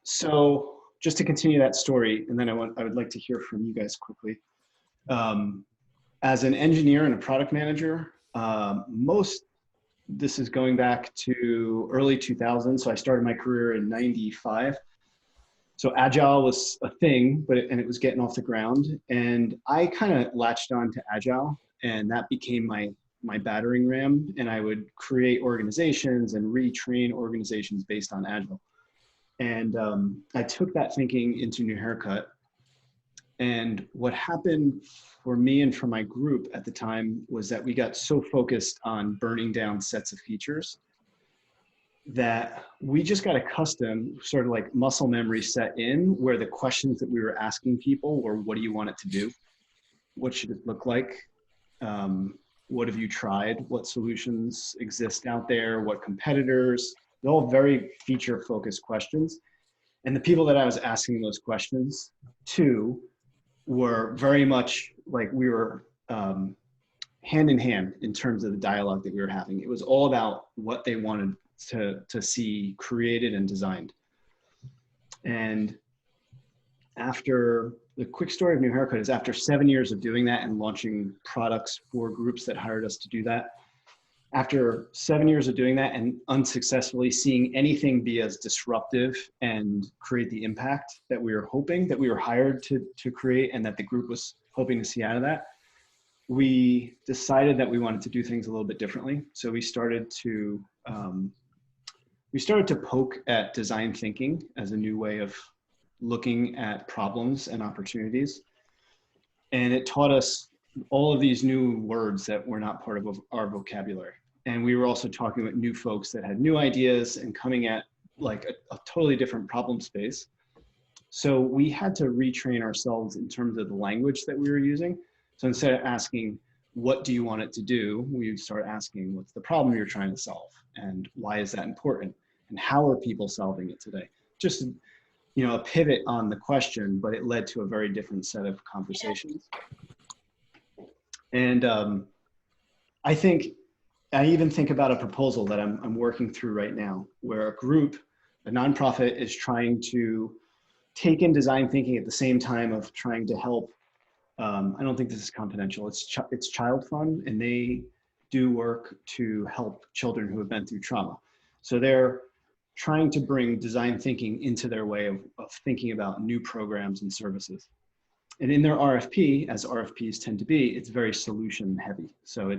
So just to continue that story, and then I would like to hear from you guys quickly. Um, as an engineer and a product manager, this is going back to early 2000s. So I started my career in 95. So Agile was a thing, and it was getting off the ground. And I kind of latched on to Agile, and that became my battering ram. And I would create organizations and retrain organizations based on Agile. And I took that thinking into New Haircut. And what happened for me and for my group at the time was that we got so focused on burning down sets of features that we just got accustomed, sort of like muscle memory set in, where the questions that we were asking people were, what do you want it to do? What should it look like? What have you tried? What solutions exist out there? What competitors? They're all very feature-focused questions. And the people that I was asking those questions to were very much like we were hand in hand in terms of the dialogue that we were having. It was all about what they wanted to see created and designed. And after the quick story of New Haircut is after 7 years of doing that and launching products for groups that hired us to do that, after 7 years of doing that and unsuccessfully seeing anything be as disruptive and create the impact that we were hoping, that we were hired to create, and that the group was hoping to see out of that, we decided that we wanted to do things a little bit differently. So we started to poke at design thinking as a new way of looking at problems and opportunities. And it taught us all of these new words that were not part of our vocabulary. And we were also talking with new folks that had new ideas and coming at like a totally different problem space. So we had to retrain ourselves in terms of the language that we were using. So instead of asking, what do you want it to do? We would start asking, what's the problem you're trying to solve? And why is that important? And how are people solving it today? Just, a pivot on the question, but it led to a very different set of conversations. And I even think about a proposal that I'm working through right now, where a nonprofit is trying to take in design thinking at the same time of trying to help. I don't think this is confidential. It's Child Fund, and they do work to help children who have been through trauma. So they're trying to bring design thinking into their way of thinking about new programs and services. And in their RFP, as RFPs tend to be, it's very solution heavy. So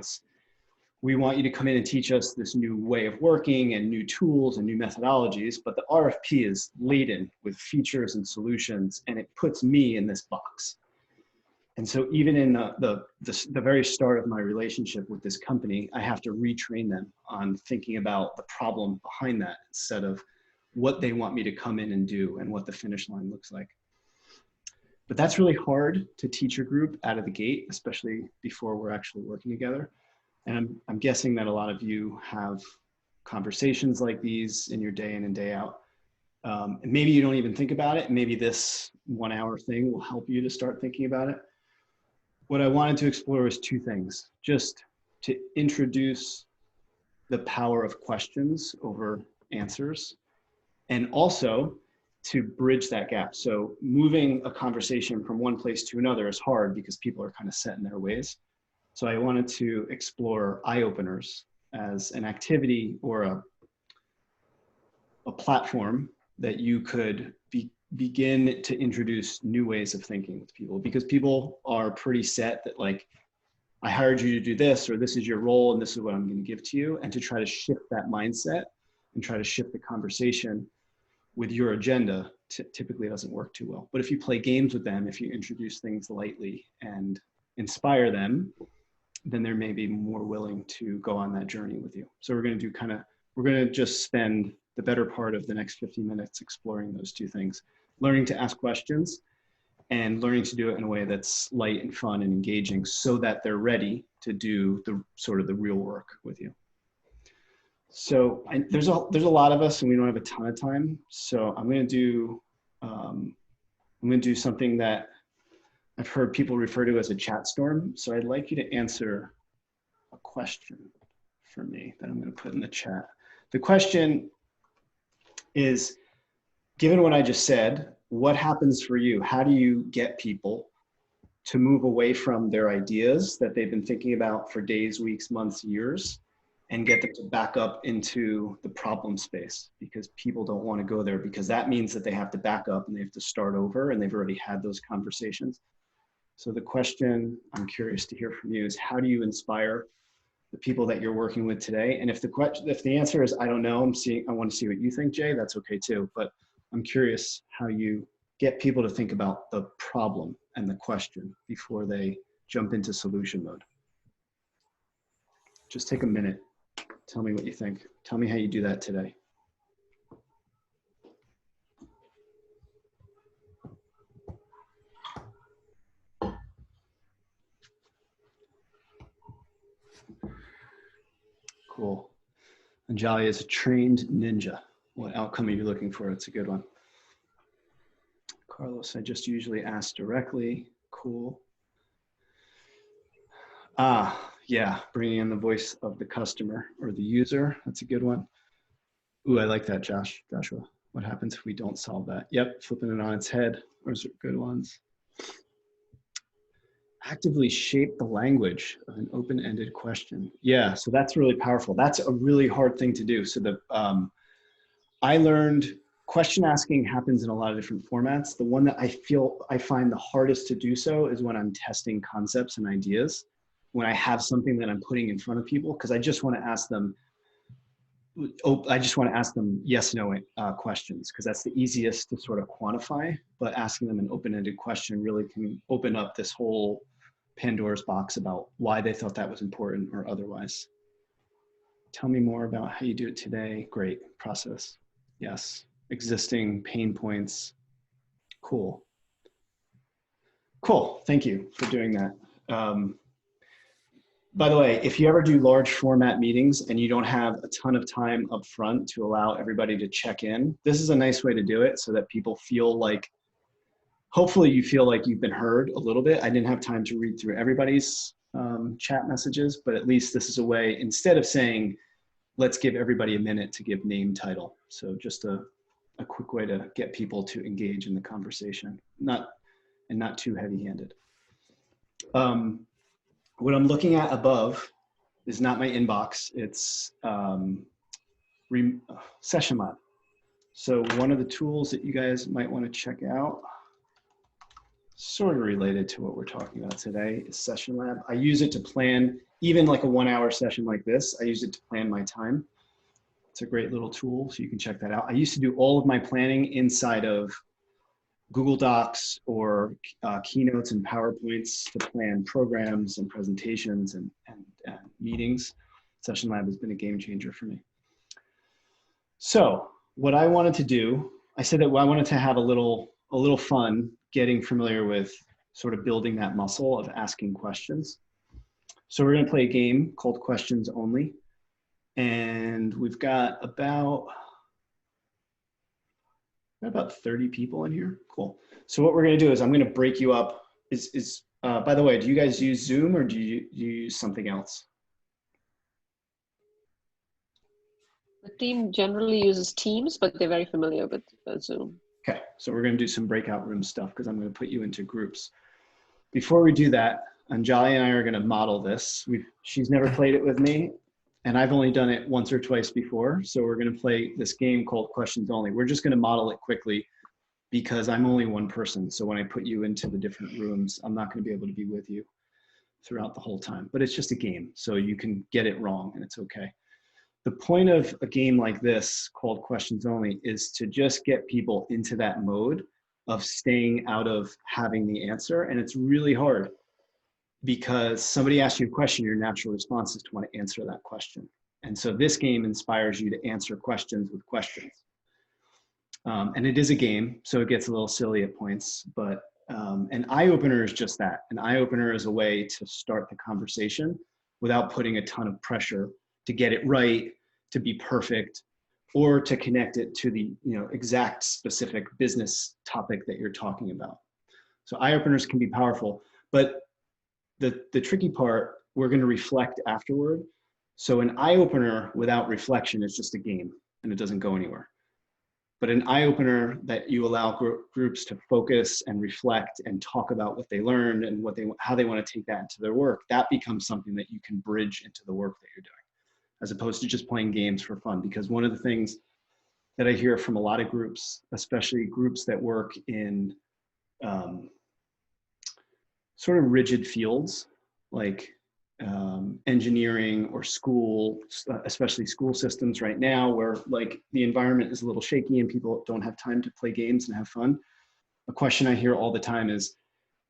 we want you to come in and teach us this new way of working and new tools and new methodologies, but the RFP is laden with features and solutions, and it puts me in this box. And so even in the very start of my relationship with this company, I have to retrain them on thinking about the problem behind that instead of what they want me to come in and do and what the finish line looks like. But that's really hard to teach a group out of the gate, especially before we're actually working together. And I'm guessing that a lot of you have conversations like these in your day in and day out. And maybe you don't even think about it. Maybe this 1 hour thing will help you to start thinking about it. What I wanted to explore is two things: just to introduce the power of questions over answers, and also to bridge that gap. So moving a conversation from one place to another is hard because people are kind of set in their ways. So I wanted to explore eye openers as an activity or a platform that you could begin to introduce new ways of thinking with people, because people are pretty set that, like, I hired you to do this, or this is your role and this is what I'm going to give to you. And to try to shift that mindset and try to shift the conversation with your agenda typically doesn't work too well. But if you play games with them, if you introduce things lightly and inspire them, then they're maybe more willing to go on that journey with you. So we're going to just spend the better part of the next 50 minutes exploring those two things: learning to ask questions and learning to do it in a way that's light and fun and engaging, so that they're ready to do the sort of the real work with you. So there's a lot of us and we don't have a ton of time. So I'm going to do something that I've heard people refer to as a chat storm. So I'd like you to answer a question for me that I'm going to put in the chat. The question is, given what I just said, what happens for you? How do you get people to move away from their ideas that they've been thinking about for days, weeks, months, years, and get them to back up into the problem space? Because people don't want to go there, because that means that they have to back up and they have to start over, and they've already had those conversations. So the question I'm curious to hear from you is, how do you inspire the people that you're working with today? And if the answer is, I don't know, I want to see what you think, Jay, that's okay too. But I'm curious how you get people to think about the problem and the question before they jump into solution mode. Just take a minute. Tell me what you think. Tell me how you do that today. Cool. Anjali is a trained ninja. What outcome are you looking for? It's a good one. Carlos, I just usually ask directly. Cool. Yeah, bringing in the voice of the customer or the user. That's a good one. Ooh, I like that, Joshua. What happens if we don't solve that? Yep, flipping it on its head. Those are good ones. Actively shape the language of an open-ended question. Yeah, so that's really powerful. That's a really hard thing to do. So I learned question asking happens in a lot of different formats. The one that I find the hardest to do so is when I'm testing concepts and ideas, when I have something that I'm putting in front of people, because I just want to ask them yes, no questions, because that's the easiest to sort of quantify, but asking them an open-ended question really can open up this whole Pandora's box about why they thought that was important or otherwise. Tell me more about how you do it today. Great process. Yes. Existing pain points. Cool. Cool. Thank you for doing that. By the way, if you ever do large format meetings and you don't have a ton of time up front to allow everybody to check in, this is a nice way to do it so that people feel like, hopefully you feel like you've been heard a little bit. I didn't have time to read through everybody's chat messages, but at least this is a way, instead of saying, let's give everybody a minute to give name title. So just a quick way to get people to engage in the conversation, not too heavy-handed. What I'm looking at above is not my inbox, it's Session Lab. So one of the tools that you guys might want to check out, sort of related to what we're talking about today, is Session Lab. I use it to plan, even like a 1-hour session like this, I use it to plan my time. It's a great little tool, so you can check that out. I used to do all of my planning inside of Google Docs or keynotes and PowerPoints to plan programs and presentations and meetings. Session Lab has been a game changer for me. So what I wanted to do, I said that I wanted to have a little fun getting familiar with sort of building that muscle of asking questions. So we're going to play a game called Questions Only. And we've got about 30 people in here. Cool. So what we're going to do is I'm going to break you up. By the way, do you guys use Zoom or do you use something else? The team generally uses Teams, but they're very familiar with Zoom. Okay, so we're going to do some breakout room stuff because I'm going to put you into groups. Before we do that, Anjali and I are going to model this. She's never played it with me, and I've only done it once or twice before. So we're going to play this game called Questions Only. We're just going to model it quickly because I'm only one person. So when I put you into the different rooms, I'm not going to be able to be with you throughout the whole time. But it's just a game, so you can get it wrong, and it's okay. The point of a game like this called Questions Only is to just get people into that mode of staying out of having the answer. And it's really hard because somebody asks you a question, your natural response is to want to answer that question. And so this game inspires you to answer questions with questions. And it is a game, so it gets a little silly at points, but an eye-opener is just that. An eye-opener is a way to start the conversation without putting a ton of pressure to get it right, to be perfect, or to connect it to the exact specific business topic that you're talking about. So eye-openers can be powerful, but the tricky part, we're going to reflect afterward. So an eye-opener without reflection is just a game and it doesn't go anywhere. but an eye-opener that you allow groups to focus and reflect and talk about what they learned and how they want to take that into their work, that becomes something that you can bridge into the work that you're doing, as opposed to just playing games for fun. Because one of the things that I hear from a lot of groups, especially groups that work in sort of rigid fields like engineering or school, especially school systems right now, where like the environment is a little shaky and people don't have time to play games and have fun. A question I hear all the time is,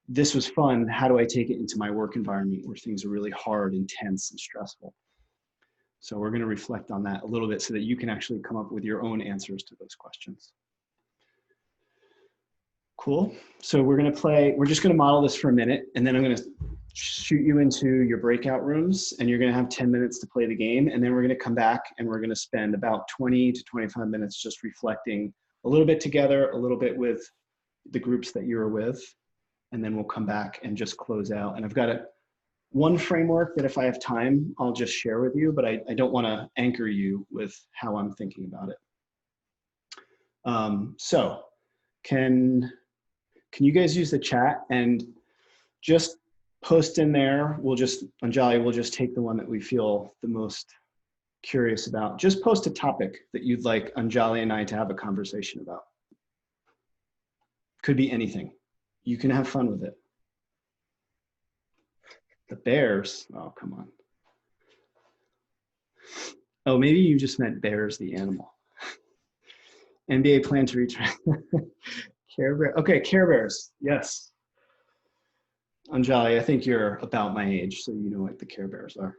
this was fun, how do I take it into my work environment where things are really hard, intense, and stressful? So we're going to reflect on that a little bit so that you can actually come up with your own answers to those questions. Cool. So we're just going to model this for a minute, and then I'm going to shoot you into your breakout rooms, and you're going to have 10 minutes to play the game. And then we're going to come back and we're going to spend about 20 to 25 minutes just reflecting a little bit together, a little bit with the groups that you're with, and then we'll come back and just close out. And I've got one framework that if I have time, I'll just share with you, but I don't want to anchor you with how I'm thinking about it. So can you guys use the chat and just post in there? Anjali, we'll just take the one that we feel the most curious about. Just post a topic that you'd like Anjali and I to have a conversation about. Could be anything. You can have fun with it. The Bears, oh, come on. Oh, maybe you just meant Bears, the animal. NBA plan to reach Care Bear. Okay, Care Bears, yes. Anjali, I think you're about my age, so you know what the Care Bears are.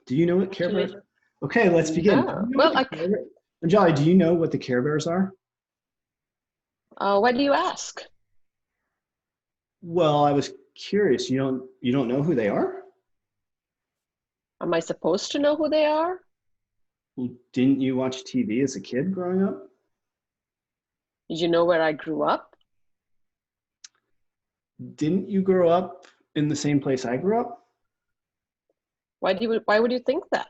Do you know what Care Bears are? Okay, let's begin. Anjali, do you know what the Care Bears are? Why do you ask? Well, I was curious. You don't know who they are? Am I supposed to know who they are? Well, didn't you watch TV as a kid growing up? Did you know where I grew up? Didn't you grow up in the same place I grew up? Why would you think that?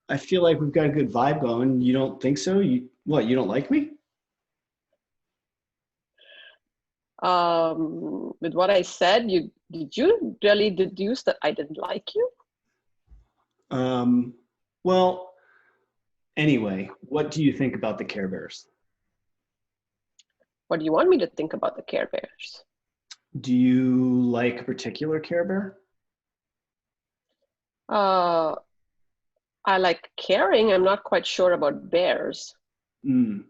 I feel like we've got a good vibe going. You don't think so? You don't like me? With what I said, did you really deduce that I didn't like you? Well, anyway, what do you think about the Care Bears? What do you want me to think about the Care Bears? Do you like a particular Care Bear? I like caring. I'm not quite sure about bears. Do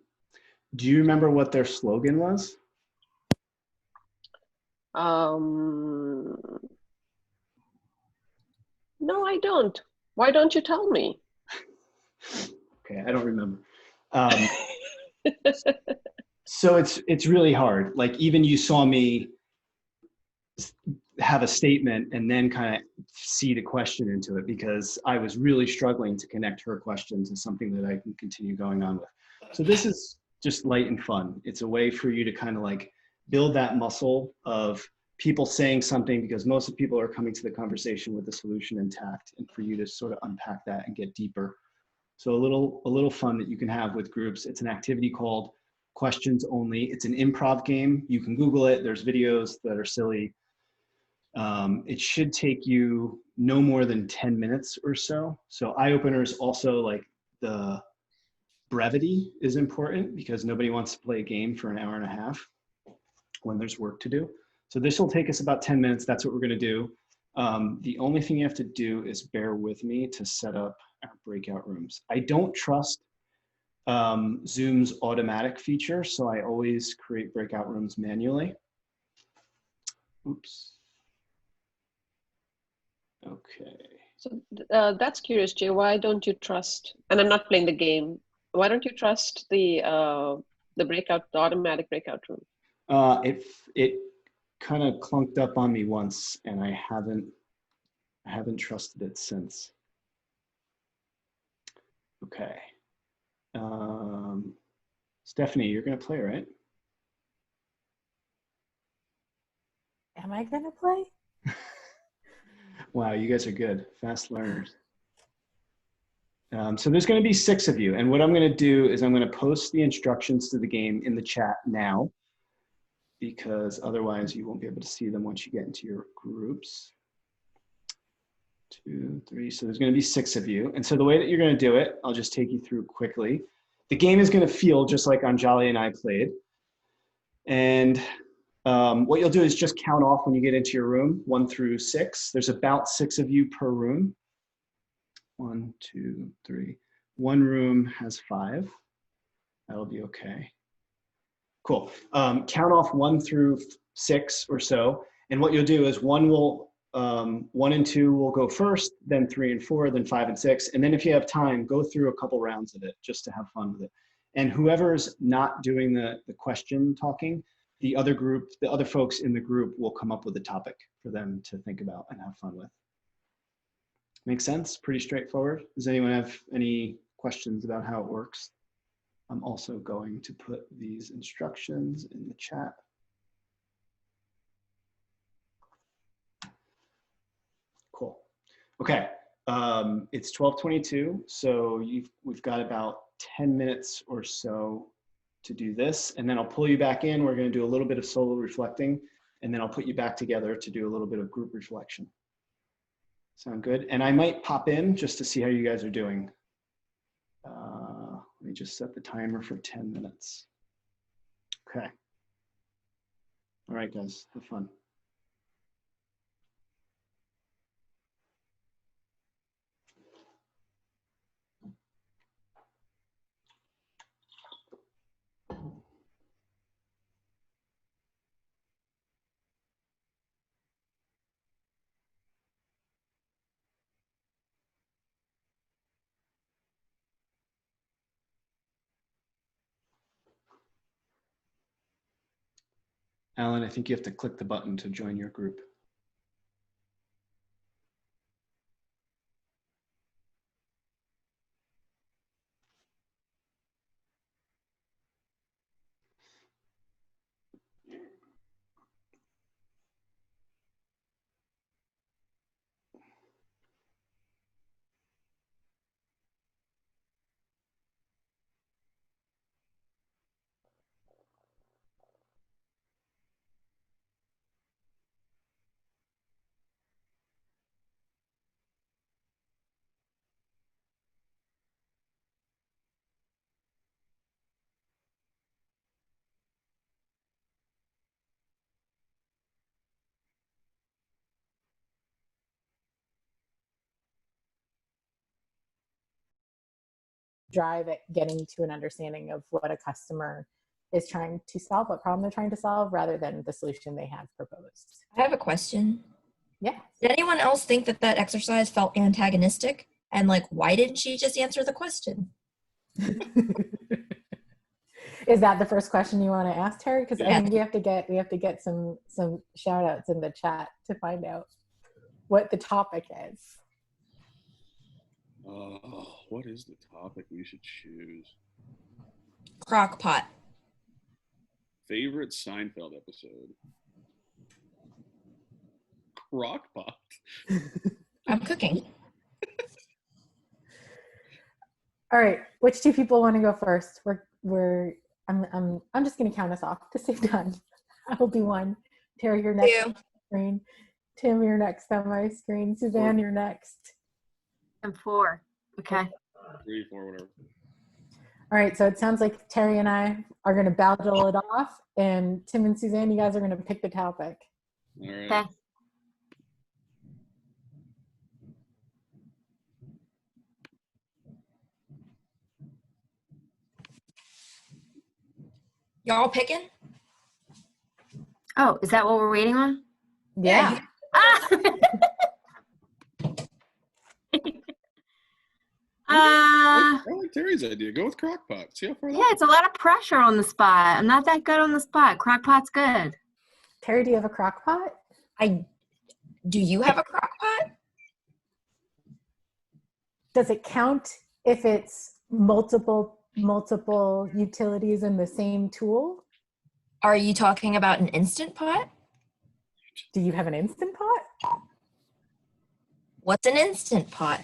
you remember what their slogan was? No, I don't. Why don't you tell me? Okay, I don't remember. So it's really hard. Like, even you saw me have a statement and then kind of seed a question into it, because I was really struggling to connect her question to something that I can continue going on with. So this is just light and fun. It's a way for you to kind of like build that muscle of people saying something, because most of the people are coming to the conversation with the solution intact, and for you to sort of unpack that and get deeper. So a little fun that you can have with groups. It's an activity called Questions Only. It's an improv game. You can Google it. There's videos that are silly. It should take you no more than 10 minutes or so. So eye openers also, like, the brevity is important, because nobody wants to play a game for an hour and a half when there's work to do. So this will take us about 10 minutes. That's what we're going to do. The only thing you have to do is bear with me to set up our breakout rooms. I don't trust Zoom's automatic feature, so I always create breakout rooms manually. Oops. Okay. So that's curious, Jay. Why don't you trust? And I'm not playing the game. Why don't you trust the automatic breakout room? It kind of clunked up on me once, and I haven't trusted it since. Okay. Stephanie, you're gonna play, right? Am I gonna play? Wow, you guys are good, fast learners. So there's going to be 6 of you. And what I'm going to do is I'm going to post the instructions to the game in the chat now, because otherwise you won't be able to see them once you get into your groups. 2, 3, so there's going to be 6 of you. And so the way that you're going to do it, I'll just take you through quickly. The game is going to feel just like Anjali and I played. And what you'll do is just count off when you get into your room, 1 through 6. There's about 6 of you per room. 1, 2, 3. One room has 5. That'll be okay. Cool. Count off 1 through 6 or so. And what you'll do is 1 and 2 will go first, then 3 and 4, then 5 and 6. And then if you have time, go through a couple rounds of it just to have fun with it. And whoever's not doing the question talking, the other group, the other folks in the group will come up with a topic for them to think about and have fun with. Make sense? Pretty straightforward. Does anyone have any questions about how it works? I'm also going to put these instructions in the chat. Cool. Okay, it's 12:22, so we've got about 10 minutes or so to do this, and then I'll pull you back in. We're going to do a little bit of solo reflecting, and then I'll put you back together to do a little bit of group reflection. Sound good? And I might pop in just to see how you guys are doing. Let me just set the timer for 10 minutes. Okay. All right, guys, have fun. Alan, I think you have to click the button to join your group. Drive at getting to an understanding of what a customer is trying to solve, what problem they're trying to solve, rather than the solution they have proposed. I have a question. Yeah. Did anyone else think that that exercise felt antagonistic? And like, why didn't she just answer the question? Is that the first question you want to ask her? Because Yeah. I think we have to get some shout outs in the chat to find out what the topic is. What is the topic we should choose? Crock pot. Favorite Seinfeld episode? Crock pot. I'm cooking. All right, which 2 people want to go first? I'm just going to count us off to save time. I'll be 1. Terry, you're next on my screen. Tim, you're next on my screen. Suzanne, you're next. And 4. Okay. 3, 4, whatever. All right, so it sounds like Terry and I are going to battle it off, and Tim and Suzanne, you guys are going to pick the topic. All right. Okay. Y'all picking? Oh, is that what we're waiting on? Yeah. Ah! I like Terry's idea. Go with crock pot. See how far that Yeah, it's a lot of pressure on the spot. I'm not that good on the spot. Crock pot's good. Terry, do you have a crock pot? Do you have a crock pot? Does it count if it's multiple utilities in the same tool? Are you talking about an Instant Pot? Do you have an Instant Pot? What's an Instant Pot?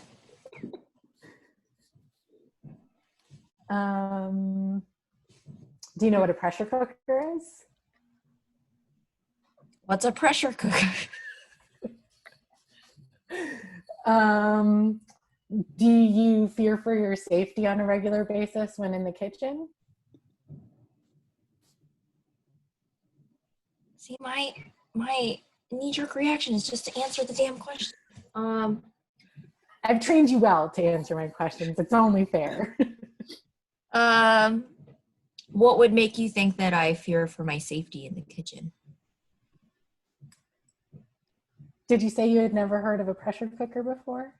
Do you know what a pressure cooker is? What's a pressure cooker? Do you fear for your safety on a regular basis when in the kitchen? See, my knee-jerk reaction is just to answer the damn question. I've trained you well to answer my questions. It's only fair. What would make you think that I fear for my safety in the kitchen? Did you say you had never heard of a pressure cooker before?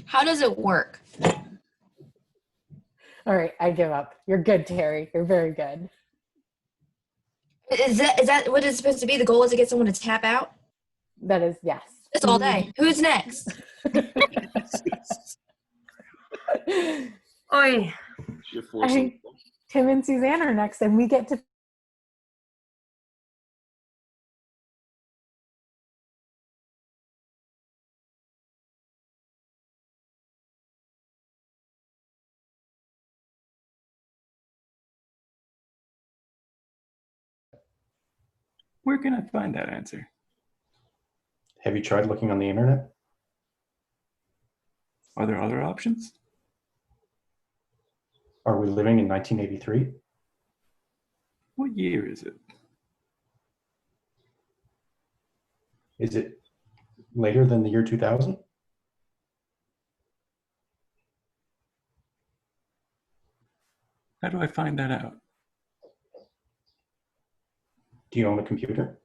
How does it work? All right, I give up. You're good, Terry. You're very good. Is that what it's supposed to be? The goal is to get someone to tap out? That is yes. It's all day. Who's next? Oi. You're I forcing. think Tim and Suzanne are next, and we get to. Where can I find that answer? Have you tried looking on the internet? Are there other options? Are we living in 1983? What year is it? Is it later than the year 2000? How do I find that out? Do you own a computer?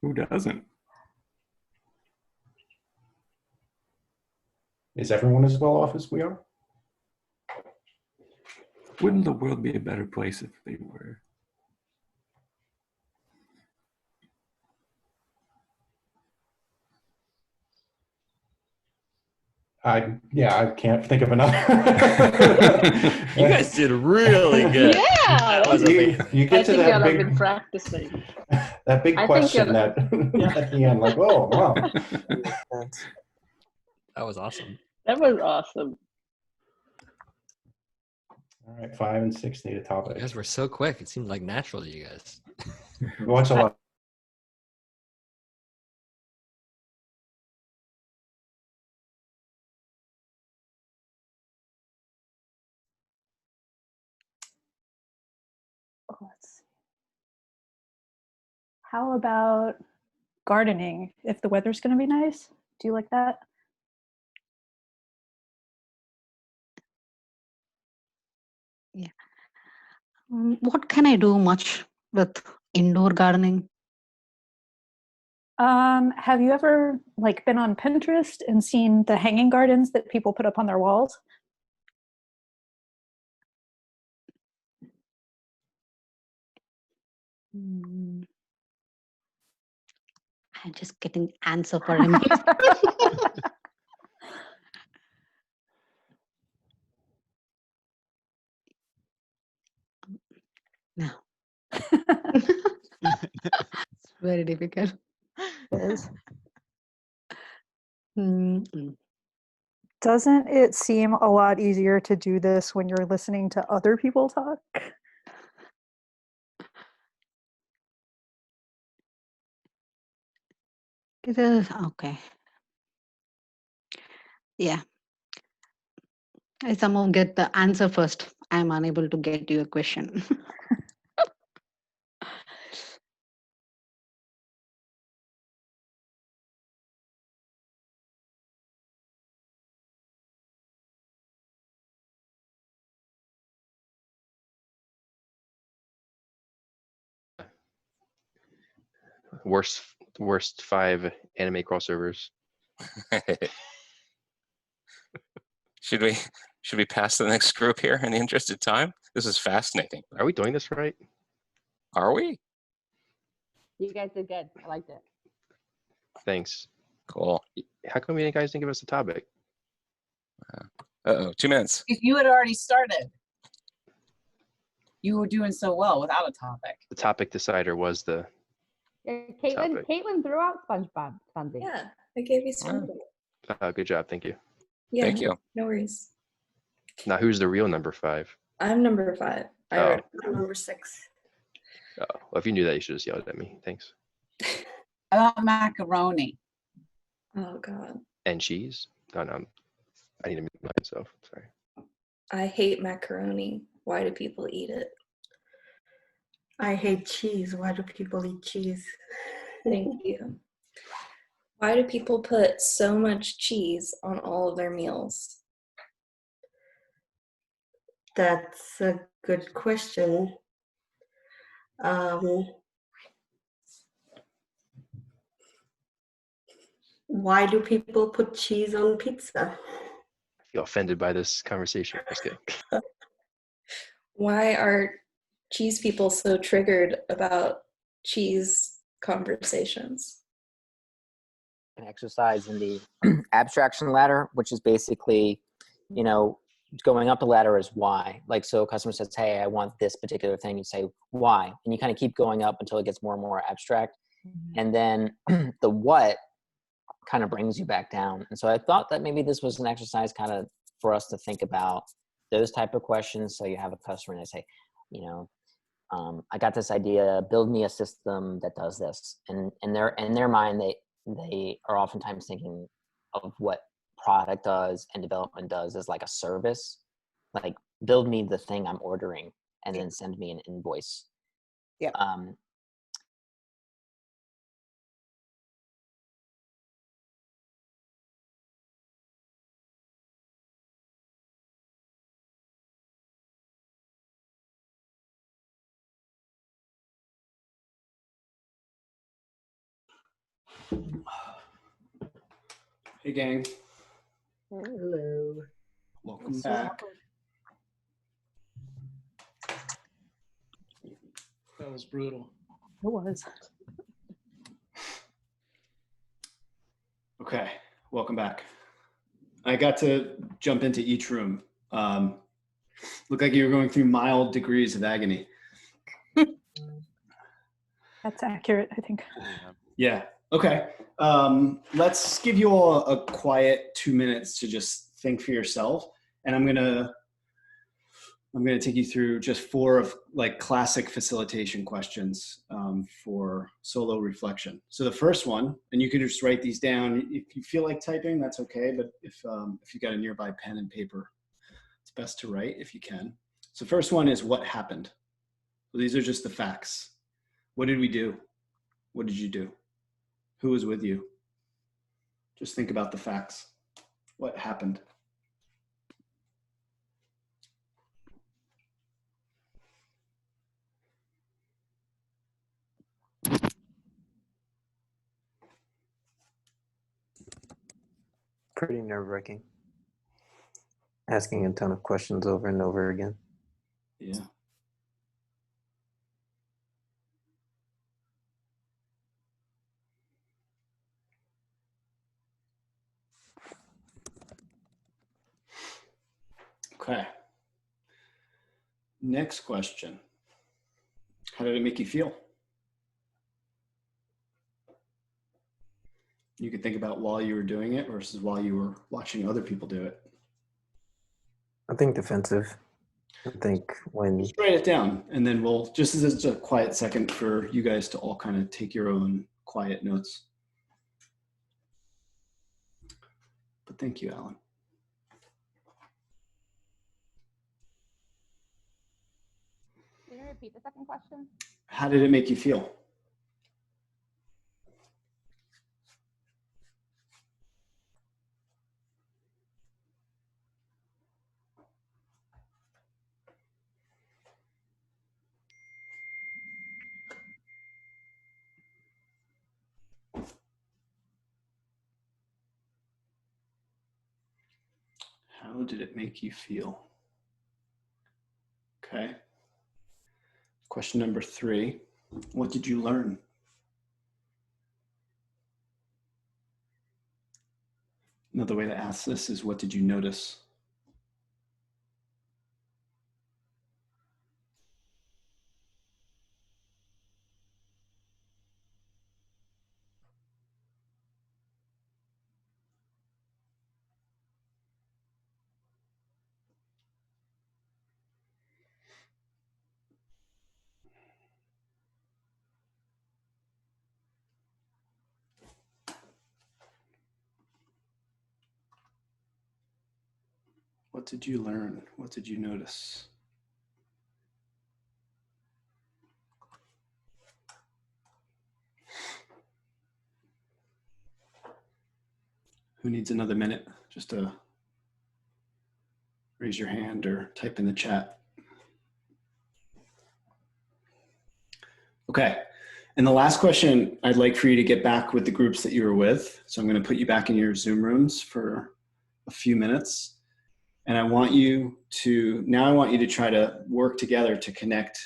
Who doesn't? Is everyone as well off as we are? Wouldn't the world be a better place if they were? I can't think of another. You guys did really good. Yeah. That was amazing. You I get to think y'all that have been big, practicing. that big I think question you're- that Yeah. at the end, like, oh, wow. That was awesome. That was awesome. All right, 5 and 6 need a You topic. guys were so quick. It seemed like natural to you guys. We watch a lot. Let's see. How about gardening if the weather's going to be nice? Do you like that? Yeah. What can I do much with indoor gardening? Have you ever been on Pinterest and seen the hanging gardens that people put up on their walls? I'm just getting answer for him. No. It's very difficult. It is. Mm-mm. Doesn't it seem a lot easier to do this when you're listening to other people talk? It is okay. Yeah. I somehow get the answer first. I'm unable to get your question. Worst 5 anime crossovers. Should we pass to the next group here in the interest of time? This is fascinating. Are we doing this right? Are we? You guys did good. I liked it. Thanks. Cool. How come you guys didn't give us a topic? Uh-oh, 2 minutes. You had already started. You were doing so well without a topic. The topic decider was the topic. Caitlin threw out SpongeBob SpongeBob. Yeah, I gave you some. Good job. Thank you. Yeah, Thank you. No worries. Now, who's the real number 5? I'm number 5. Oh. I'm number 6. Oh, well, if you knew that, you should have just yelled at me. Thanks. I love macaroni. Oh God. And cheese? Oh, no, I need to mute myself. Sorry. I hate macaroni. Why do people eat it? I hate cheese. Why do people eat cheese? Thank you. Why do people put so much cheese on all of their meals? That's a good question. Why do people put cheese on pizza? I feel offended by this conversation. Just kidding. Why are cheese people so triggered about cheese conversations? An exercise in the abstraction ladder, which is basically, you know, going up the ladder is why. Like, so a customer says, hey, I want this particular thing. You say, why? And you kind of keep going up until it gets more and more abstract. And then the what kind of brings you back down. And so I thought that maybe this was an exercise kind of for us to think about those type of questions. So you have a customer and they say, you know, I got this idea, build me a system that does this. And in their mind, they are oftentimes thinking of what product does and development does as like a service, like build me the thing I'm ordering and then send me an invoice. Yeah. Hey, gang. Hello. Welcome back. That was brutal. It was. Okay, welcome back. I got to jump into each room. Looked like you were going through mild degrees of agony. That's accurate, I think. Yeah. Okay. Let's give you all a quiet 2 minutes to just think for yourself, and I'm gonna take you through just 4 of like classic facilitation questions for solo reflection. So the first one, and you can just write these down. If you feel like typing, that's okay. But if you got a nearby pen and paper, it's best to write if you can. So first one is what happened. So these are just the facts. What did we do? What did you do? Who was with you? Just think about the facts. What happened? Pretty nerve-wracking. Asking a ton of questions over and over again. Yeah. Okay. Next question. How did it make you feel? You could think about while you were doing it versus while you were watching other people do it. I think defensive. I think when... Just write it down, and then we'll, just as it's a quiet second for you guys to all kind of take your own quiet notes. But thank you, Alan. Can you repeat the second question? How did it make you feel? How did it make you feel? Okay. Question number 3. What did you learn? Another way to ask this is, what did you notice? What did you learn? What did you notice? Who needs another minute? Just to raise your hand or type in the chat. Okay. And the last question, I'd like for you to get back with the groups that you were with. So I'm going to put you back in your Zoom rooms for a few minutes. And I want you to try to work together to connect.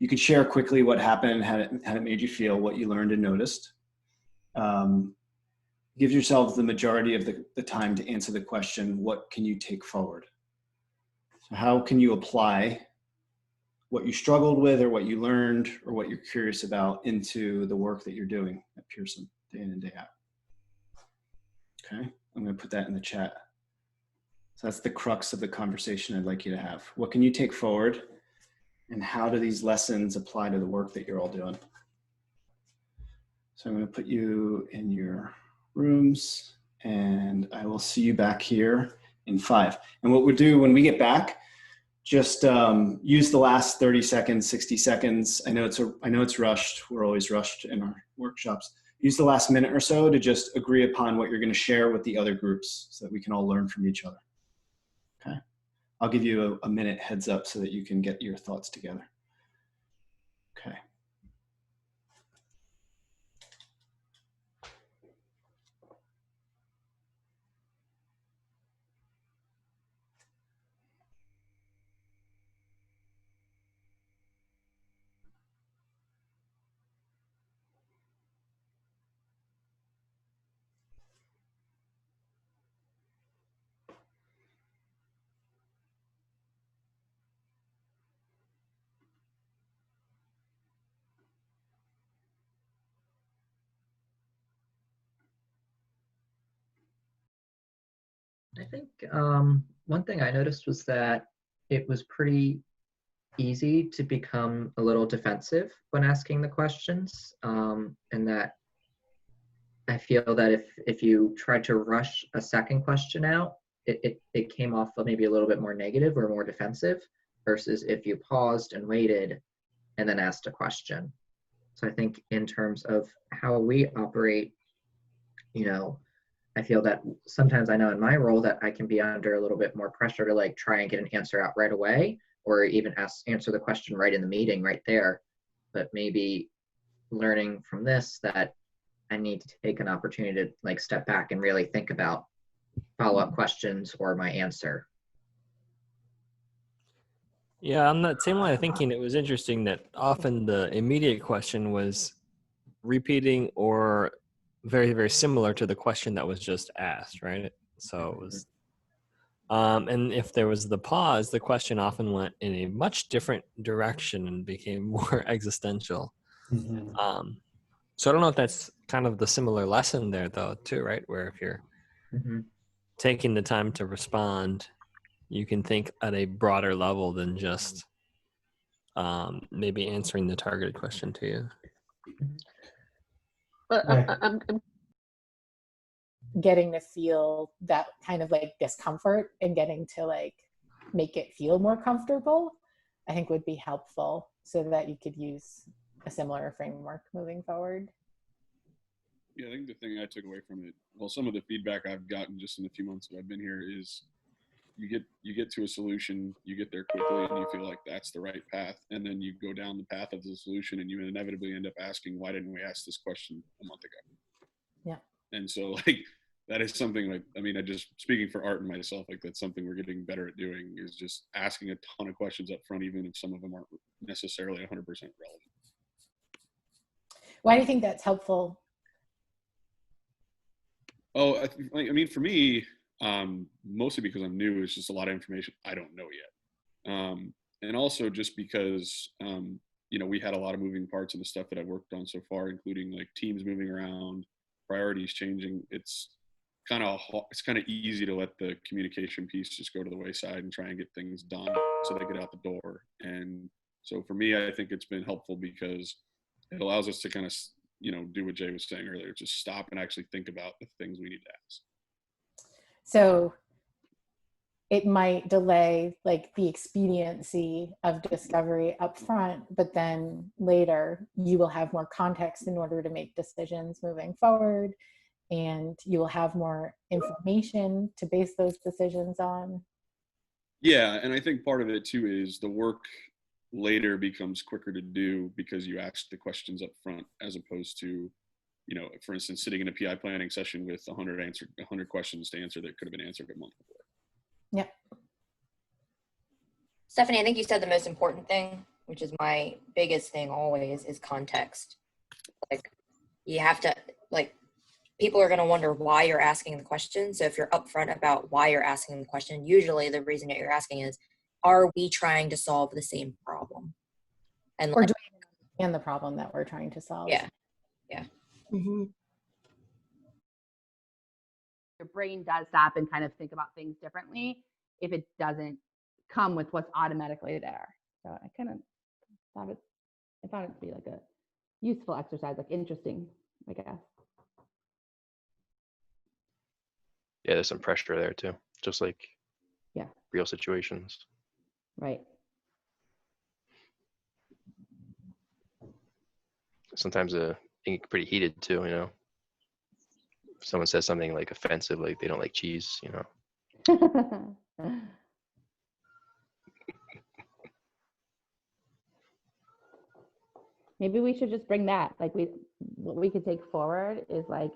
You can share quickly what happened, how it made you feel, what you learned and noticed. Give yourselves the majority of the time to answer the question, what can you take forward? So how can you apply what you struggled with or what you learned or what you're curious about into the work that you're doing at Pearson day in and day out? Okay, I'm going to put that in the chat. So that's the crux of the conversation I'd like you to have. What can you take forward and how do these lessons apply to the work that you're all doing? So I'm going to put you in your rooms and I will see you back here in 5. And what we'll do when we get back, just use the last 30 seconds, 60 seconds. I know it's rushed. We're always rushed in our workshops. Use the last minute or so to just agree upon what you're going to share with the other groups so that we can all learn from each other. Okay. I'll give you a minute heads up so that you can get your thoughts together. Okay. I think one thing I noticed was that it was pretty easy to become a little defensive when asking the questions, and that I feel that if you tried to rush a second question out, it came off maybe a little bit more negative or more defensive versus if you paused and waited and then asked a question. So I think in terms of how we operate, I feel that sometimes I know in my role that I can be under a little bit more pressure to like try and get an answer out right away, or even answer the question right in the meeting right there. But maybe learning from this that I need to take an opportunity to like step back and really think about follow-up questions or my answer. Yeah, on that same line of thinking, it was interesting that often the immediate question was repeating or very, very similar to the question that was just asked, right? So it was, and if there was the pause, the question often went in a much different direction and became more existential. Mm-hmm. So I don't know if that's kind of the similar lesson there, though, too, right? Where if you're taking the time to respond, you can think at a broader level than just maybe answering the targeted question to you. But I'm getting to feel that kind of like discomfort and getting to like make it feel more comfortable, I think would be helpful so that you could use a similar framework moving forward. Yeah, I think the thing I took away from it, well, some of the feedback I've gotten just in the few months that I've been here is you get to a solution, you get there quickly and you feel like that's the right path. And then you go down the path of the solution and you inevitably end up asking, why didn't we ask this question a month ago? Yeah. And so like, that is something like, I mean, I just speaking for Art and myself, like that's something we're getting better at doing is just asking a ton of questions up front, even if some of them aren't necessarily 100% relevant. Why do you think that's helpful? Oh, I mean, for me, mostly because I'm new, it's just a lot of information I don't know yet. And also just because, we had a lot of moving parts in the stuff that I've worked on so far, including like teams moving around, priorities changing. It's kind of easy to let the communication piece just go to the wayside and try and get things done so they get out the door. And so for me, I think it's been helpful because it allows us to kind of, do what Jay was saying earlier, just stop and actually think about the things we need to ask. So it might delay like the expediency of discovery up front, but then later you will have more context in order to make decisions moving forward, and you will have more information to base those decisions on. Yeah, and I think part of it too is the work later becomes quicker to do because you ask the questions up front, as opposed to, you know, for instance, sitting in a PI planning session with 100 questions to answer that could have been answered a month before. Yep. Stephanie, I think you said the most important thing, which is my biggest thing always, is context. Like, you have to, like, people are going to wonder why you're asking the question. So if you're upfront about why you're asking the question, usually the reason that you're asking is, are we trying to solve the same problem? And Or like, do we understand the problem that we're trying to solve? yeah, yeah. Mm-hmm. Your brain does stop and kind of think about things differently if it doesn't come with what's automatically there. So I kind of thought it to be like a useful exercise, like interesting, I guess. Yeah, there's some pressure there too, just like yeah, real situations. Right. Sometimes it can get pretty heated too, you know. If someone says something like offensive, like they don't like cheese, you know. Maybe we should just bring that. Like what we could take forward is like,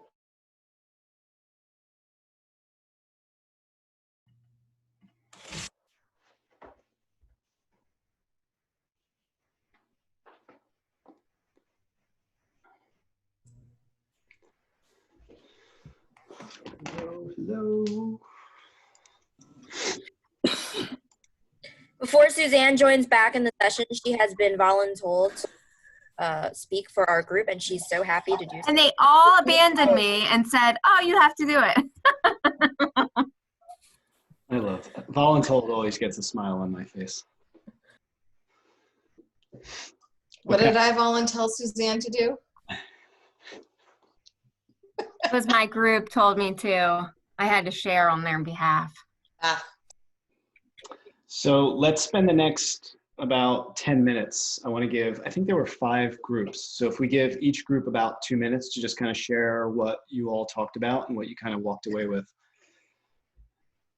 Hello. Before Suzanne joins back in the session, she has been voluntold to speak for our group, and she's so happy to do so. And they all abandoned me and said, oh, you have to do it. I love that. Voluntold always gets a smile on my face. What did I volunteer Suzanne to do? It was my group told me to. I had to share on their behalf. Ah. So let's spend the next about 10 minutes. I want to give, I think there were 5 groups. So if we give each group about 2 minutes to just kind of share what you all talked about and what you kind of walked away with,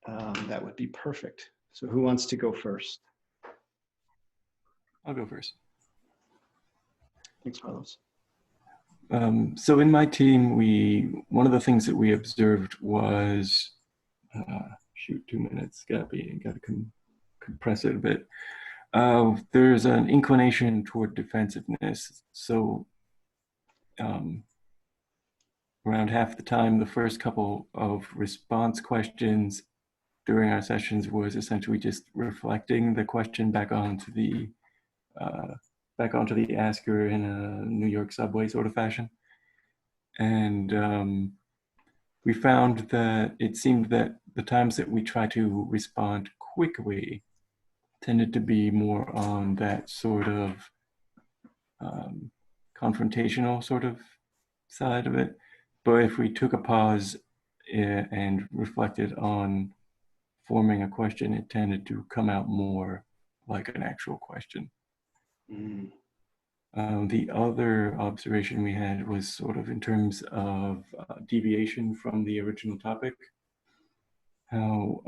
that would be perfect. So who wants to go first? I'll go first. Thanks, Carlos. So in my team, one of the things that we observed was, shoot, 2 minutes, gotta compress it a bit. There's an inclination toward defensiveness. So around half the time, the first couple of response questions during our sessions was essentially just reflecting the question back onto the asker in a New York subway sort of fashion. And we found that it seemed that the times that we try to respond quickly tended to be more on that sort of confrontational sort of side of it. But if we took a pause and reflected on forming a question, it tended to come out more like an actual question. Mm. The other observation we had was sort of in terms of deviation from the original topic, how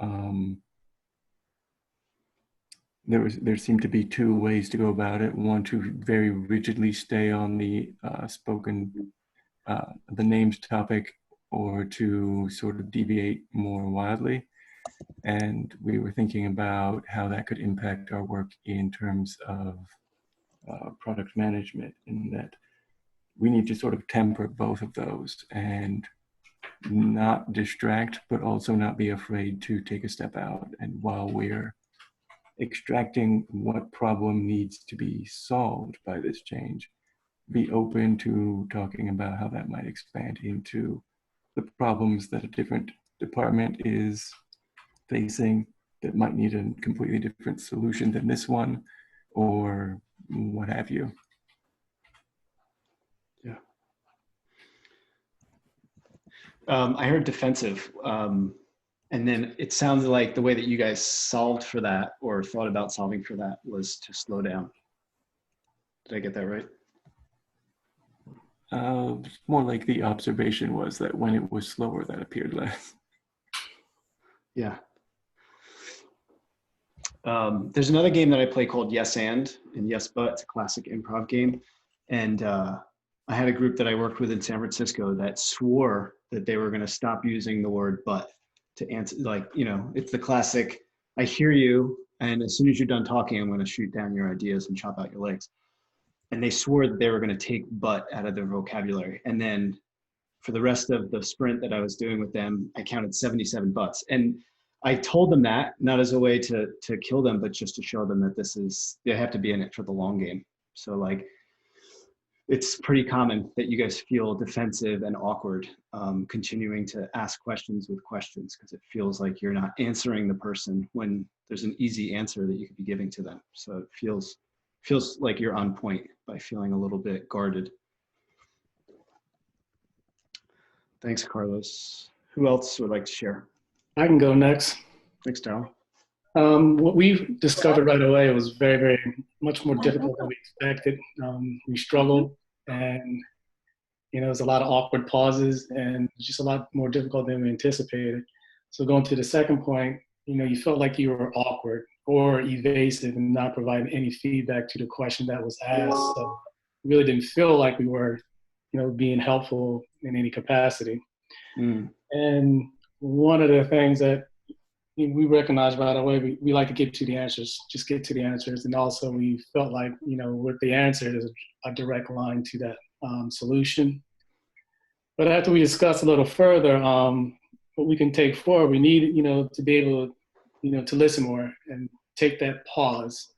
there seemed to be 2 ways to go about it. One, to very rigidly stay on the the named topic, or to sort of deviate more wildly. And we were thinking about how that could impact our work in terms of product management, in that we need to sort of temper both of those and not distract, but also not be afraid to take a step out. And while we're extracting what problem needs to be solved by this change, be open to talking about how that might expand into the problems that a different department is facing that might need a completely different solution than this one, or what have you. Yeah. And I heard defensive. And And then it sounded like the way that you guys solved for that or thought about solving for that was to slow down. Did I get that right? More like the observation was that when it was slower, that appeared less. Yeah. There's another game that I play called Yes and Yes But. It's a classic improv game. And I had a group that I worked with in San Francisco that swore that they were going to stop using the word but to answer. Like, you know, it's the classic, I hear you, and as soon as you're done talking, I'm going to shoot down your ideas and chop out your legs. And they swore that they were going to take but out of their vocabulary. And then for the rest of the sprint that I was doing with them, I counted 77 buts. And I told them that, not as a way to kill them, but just to show them that they have to be in it for the long game. So like, it's pretty common that you guys feel defensive and awkward continuing to ask questions with questions because it feels like you're not answering the person when there's an easy answer that you could be giving to them. So it feels like you're on point by feeling a little bit guarded. Thanks, Carlos. Who else would like to share? I can go next. Thanks, Darryl. What we discovered right away was very, very much more difficult than we expected. We struggled, and there's a lot of awkward pauses, and just a lot more difficult than we anticipated. So going to the second point, you felt like you were awkward or evasive and not providing any feedback to the question that was asked. So we really didn't feel like we were, being helpful in any capacity. And one of the things that we recognized right away, we like to get to the answers, just get to the answers. And also we felt like, with the answer, there's a direct line to that solution. But after we discussed a little further, what we can take forward, we need, to be able, to listen more and take that pause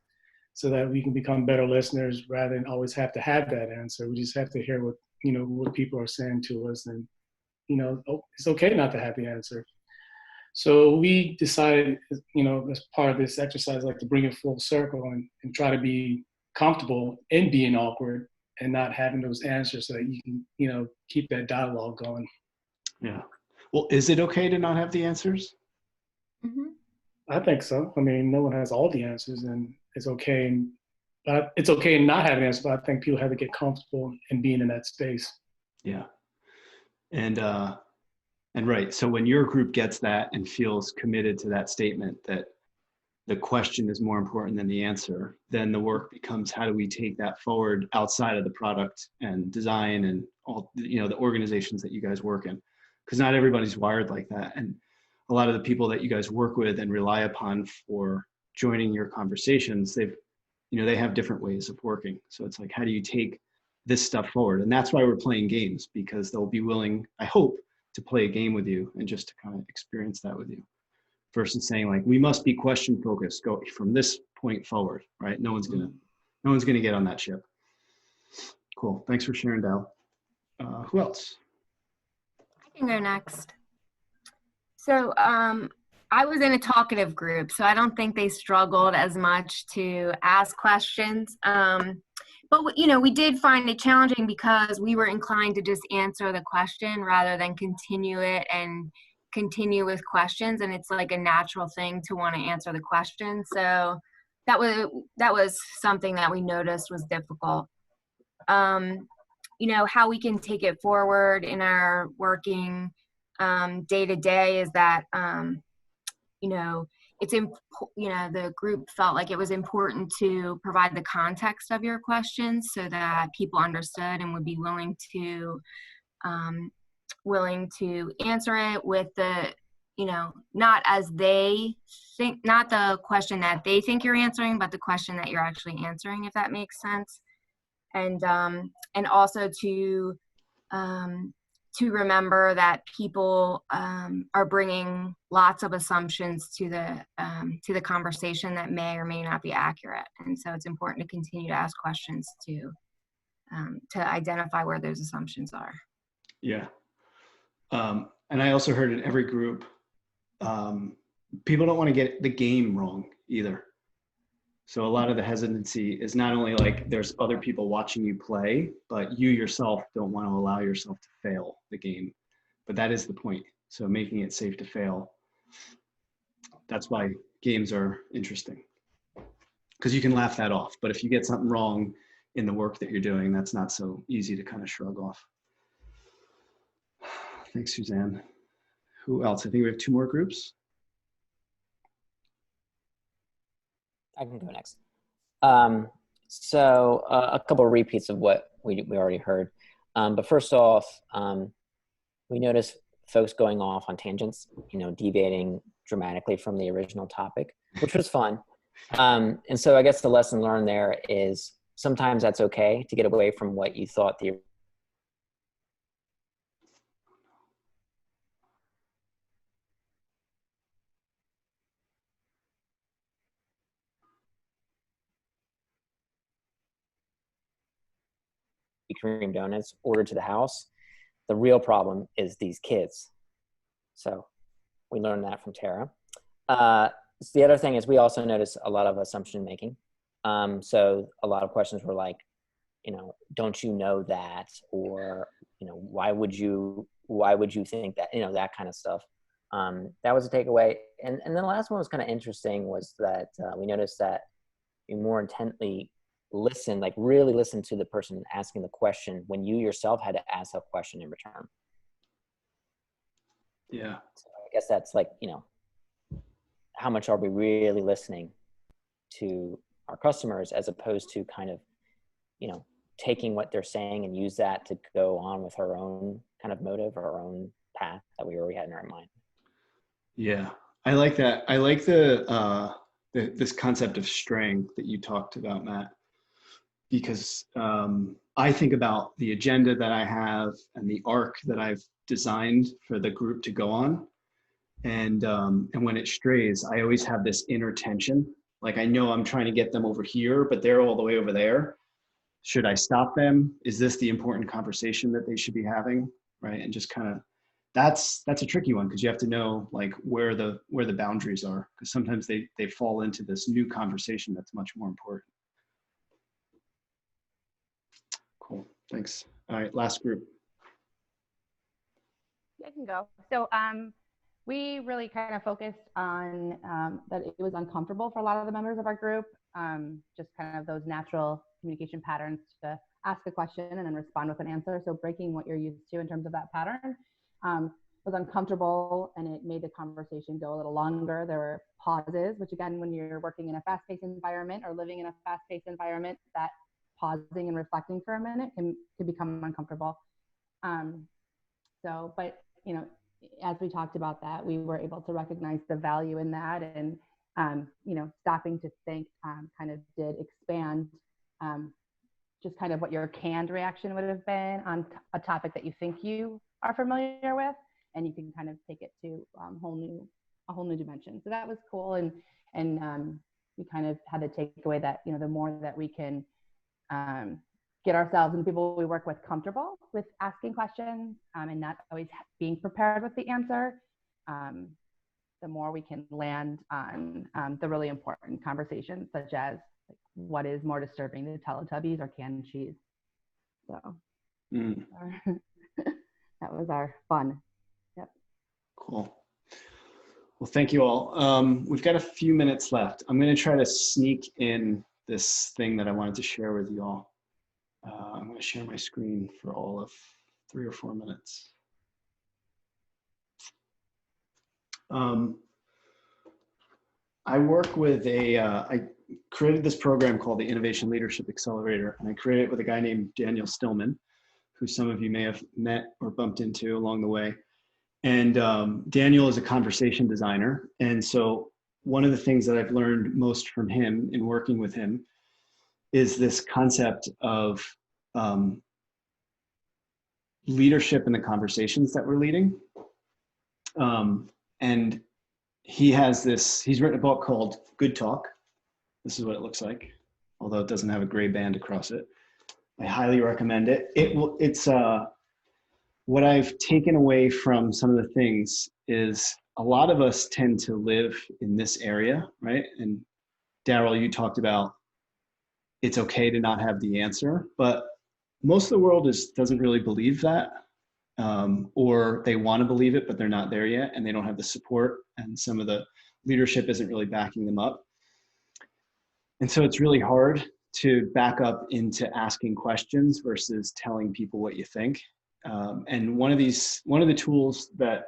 so that we can become better listeners rather than always have to have that answer. We just have to hear what people are saying to us, and, it's okay not to have the answer. So we decided, as part of this exercise, like to bring it full circle and try to be comfortable in being awkward and not having those answers so that you can, keep that dialogue going. Yeah. Well, is it okay to not have the answers? I think so. I mean, no one has all the answers, and it's okay. But it's okay not having answers, but I think people have to get comfortable in being in that space. Yeah. And right. So when your group gets that and feels committed to that statement that the question is more important than the answer, then the work becomes how do we take that forward outside of the product and design and all, the organizations that you guys work in, because not everybody's wired like that. And a lot of the people that you guys work with and rely upon for joining your conversations, they have different ways of working. So it's like, how do you take this stuff forward? And that's why we're playing games, because they'll be willing, I hope, to play a game with you and just to kind of experience that with you, versus saying like, we must be question focused, go from this point forward, right? No one's gonna get on that ship. Cool, thanks for sharing, Dal. Who else? I can go next. So I was in a talkative group, so I don't think they struggled as much to ask questions. But we did find it challenging because we were inclined to just answer the question rather than continue it and continue with questions. And it's like a natural thing to want to answer the question. So that was something that we noticed was difficult. How we can take it forward in our working day to day is that, the group felt like it was important to provide the context of your questions so that people understood and would be willing to answer it with the, not as they think, not the question that they think you're answering, but the question that you're actually answering, if that makes sense. And also to remember that people are bringing lots of assumptions to the conversation that may or may not be accurate, and so it's important to continue to ask questions to identify where those assumptions are. Yeah, and I also heard in every group, people don't want to get the game wrong either. So a lot of the hesitancy is not only like there's other people watching you play, but you yourself don't want to allow yourself to fail the game. But that is the point. So making it safe to fail That's why games are interesting, because you can laugh that off. But if you get something wrong in the work that you're doing, that's not so easy to kind of shrug off. Thanks, Suzanne. Who else? I think we have 2 more groups. I can go next. So a couple of repeats of what we already heard. But first off, we noticed folks going off on tangents, deviating dramatically from the original topic, which was fun. And so I guess the lesson learned there is sometimes that's okay to get away from what you thought the cream donuts ordered to the house. The real problem is these kids. So we learned that from Tara. The other thing is we also noticed a lot of assumption making. So a lot of questions were like, don't you know that? Or, why would you think that, that kind of stuff. That was a takeaway. And then the last one was kind of interesting was that we noticed that you more intently listen, like really listen to the person asking the question when you yourself had to ask a question in return. Yeah. So I guess that's like, how much are we really listening to our customers as opposed to kind of, taking what they're saying and use that to go on with our own kind of motive or our own path that we already had in our mind. Yeah, I like that. I like this concept of straying that you talked about, Matt, because I think about the agenda that I have and the arc that I've designed for the group to go on. And when it strays, I always have this inner tension. Like I know I'm trying to get them over here, but they're all the way over there. Should I stop them? Is this the important conversation that they should be having? Right. And just kind of, that's a tricky one because you have to know like where the boundaries are, because sometimes they fall into this new conversation that's much more important. Cool. Thanks. All right. Last group. I can go. So we really kind of focused on that it was uncomfortable for a lot of the members of our group, just kind of those natural communication patterns to ask a question and then respond with an answer. So breaking what you're used to in terms of that pattern was uncomfortable, and it made the conversation go a little longer. There were pauses, which again, when you're working in a fast-paced environment or living in a fast-paced environment, that pausing and reflecting for a minute can become uncomfortable. But as we talked about that, we were able to recognize the value in that, and stopping to think kind of did expand just kind of what your canned reaction would have been on a topic that you think you are familiar with, and you can kind of take it to a whole new dimension. So that was cool, and we kind of had to take away that the more that we can get ourselves and people we work with comfortable with asking questions and not always being prepared with the answer, the more we can land on the really important conversations, such as what is more disturbing, the Teletubbies or canned cheese. So that was our fun. Yep. Cool. Well, thank you all. We've got a few minutes left. I'm going to try to sneak in this thing that I wanted to share with you all. I'm going to share my screen for all of 3 or 4 minutes. I work with I created this program called the Innovation Leadership Accelerator, and I created it with a guy named Daniel Stillman, who some of you may have met or bumped into along the way. And Daniel is a conversation designer. And so one of the things that I've learned most from him in working with him is this concept of leadership in the conversations that we're leading. And he has he's written a book called Good Talk. This is what it looks like, although it doesn't have a gray band across it. I highly recommend it. It's what I've taken away from some of the things is a lot of us tend to live in this area, right? And Daryl, you talked about it's okay to not have the answer, but most of the world doesn't really believe that. or they want to believe it, but they're not there yet, and they don't have the support, and some of the leadership isn't really backing them up. And so it's really hard to back up into asking questions versus telling people what you think. And one of the tools that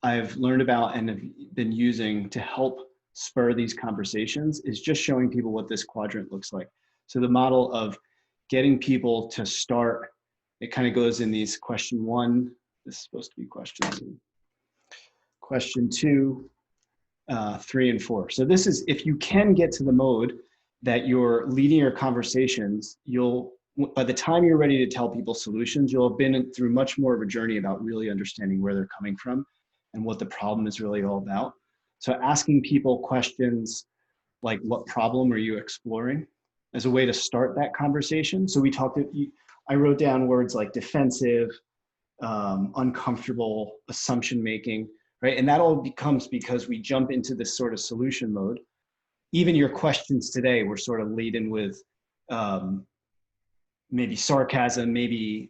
I've learned about and have been using to help spur these conversations is just showing people what this quadrant looks like. So the model of getting people to start, it kind of goes in these question 1, this is supposed to be question 2, question 2, 3, and 4. So this is, if you can get to the mode that you're leading your conversations, by the time you're ready to tell people solutions, you'll have been through much more of a journey about really understanding where they're coming from and what the problem is really all about. So asking people questions like, what problem are you exploring, as a way to start that conversation. So I wrote down words like defensive, uncomfortable, assumption making, right? And that all becomes because we jump into this sort of solution mode. Even your questions today were sort of laden with maybe sarcasm, maybe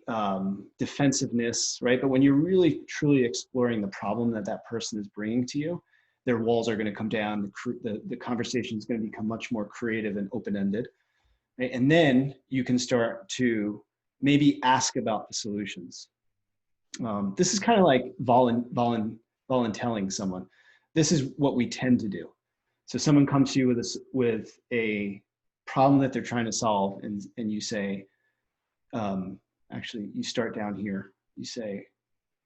defensiveness, right? But when you're really truly exploring the problem that that person is bringing to you, their walls are going to come down. The conversation is going to become much more creative and open-ended. Right? And then you can start to maybe ask about the solutions. This is kind of like voluntelling someone. This is what we tend to do. So someone comes to you with a problem that they're trying to solve, and you say, actually, you start down here. You say,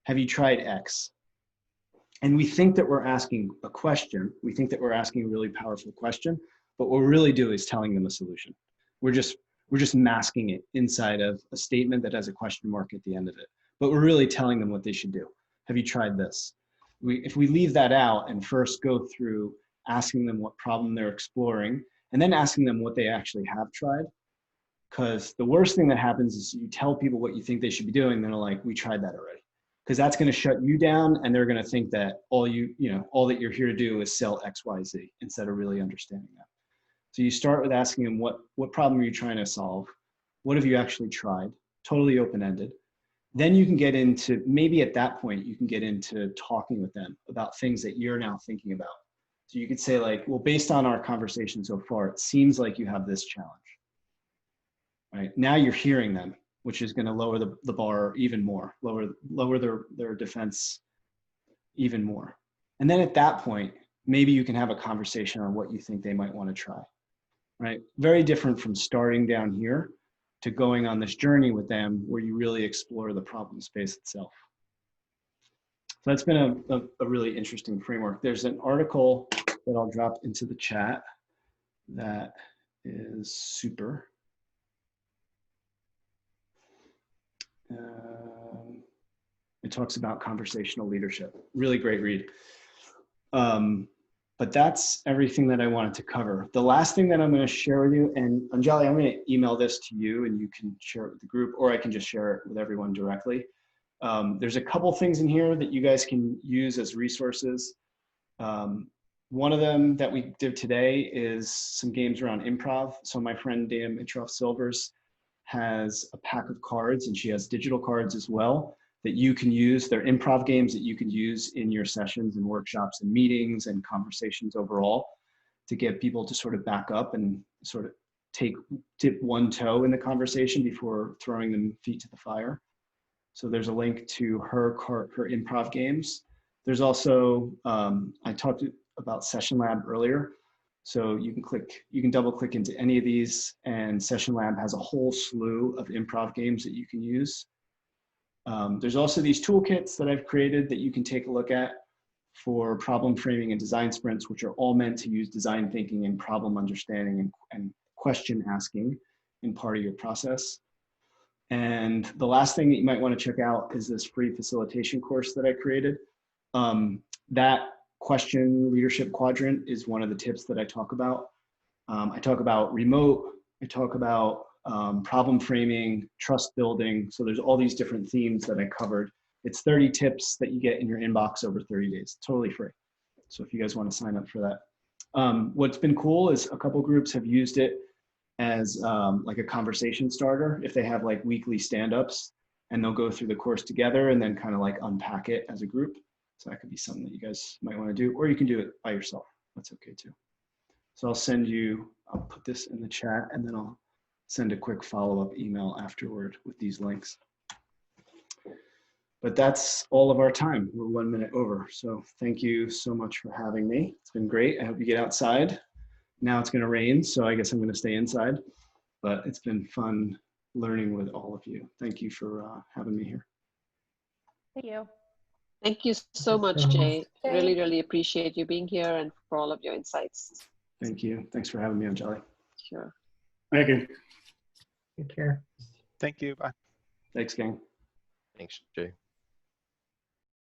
have you tried X? And we think that we're asking a question. We think that we're asking a really powerful question, but what we really do is telling them a solution. We're just masking it inside of a statement that has a question mark at the end of it. But we're really telling them what they should do. Have you tried this? If we leave that out and first go through asking them what problem they're exploring, and then asking them what they actually have tried, because the worst thing that happens is you tell people what you think they should be doing, and they're like, we tried that already. Because that's going to shut you down, and they're going to think that all that you're here to do is sell X, Y, Z, instead of really understanding that. So you start with asking them, what problem are you trying to solve? What have you actually tried? Totally open-ended. Then you can get into, maybe at that point, you can get into talking with them about things that you're now thinking about. So you could say like, well, based on our conversation so far, it seems like you have this challenge. Right? Now you're hearing them, which is going to lower the bar even more, lower their defense even more. And then at that point, maybe you can have a conversation on what you think they might want to try, right? Very different from starting down here to going on this journey with them where you really explore the problem space itself. So that's been a really interesting framework. There's an article that I'll drop into the chat that is super. It talks about conversational leadership. Really great read. But that's everything that I wanted to cover. The last thing that I'm going to share with you, and Anjali, I'm going to email this to you and you can share it with the group, or I can just share it with everyone directly. There's a couple things in here that you guys can use as resources. One of them that we did today is some games around improv. So my friend Dan Mitroff-Silvers has a pack of cards, and she has digital cards as well that you can use. They're improv games that you can use in your sessions and workshops and meetings and conversations overall to get people to sort of back up and sort of dip one toe in the conversation before throwing them feet to the fire. So there's a link to her improv games. There's also, I talked about Session Lab earlier. So you can double click into any of these, and Session Lab has a whole slew of improv games that you can use. There's also these toolkits that I've created that you can take a look at for problem framing and design sprints, which are all meant to use design thinking and problem understanding and question asking in part of your process. And the last thing that you might want to check out is this free facilitation course that I created. That question leadership quadrant is one of the tips that I talk about. I talk about remote, I talk about problem framing, trust building. So there's all these different themes that I covered. It's 30 tips that you get in your inbox over 30 days, totally free. So if you guys want to sign up for that. What's been cool is a couple groups have used it as like a conversation starter. If they have like weekly stand-ups, and they'll go through the course together and then kind of like unpack it as a group. So that could be something that you guys might want to do, or you can do it by yourself. That's okay too. So I'll put this in the chat, and then I'll send a quick follow-up email afterward with these links. But that's all of our time. We're 1 minute over. So thank you so much for having me. It's been great. I hope you get outside. Now it's going to rain, so I guess I'm going to stay inside. But it's been fun learning with all of you. Thank you for having me here. Thank you. Thank you so much, Jay. Really, really appreciate you being here and for all of your insights. Thank you. Thanks for having me, Anjali. Sure. Thank you. Take care. Thank you. Bye. Thanks, gang. Thanks, Jay.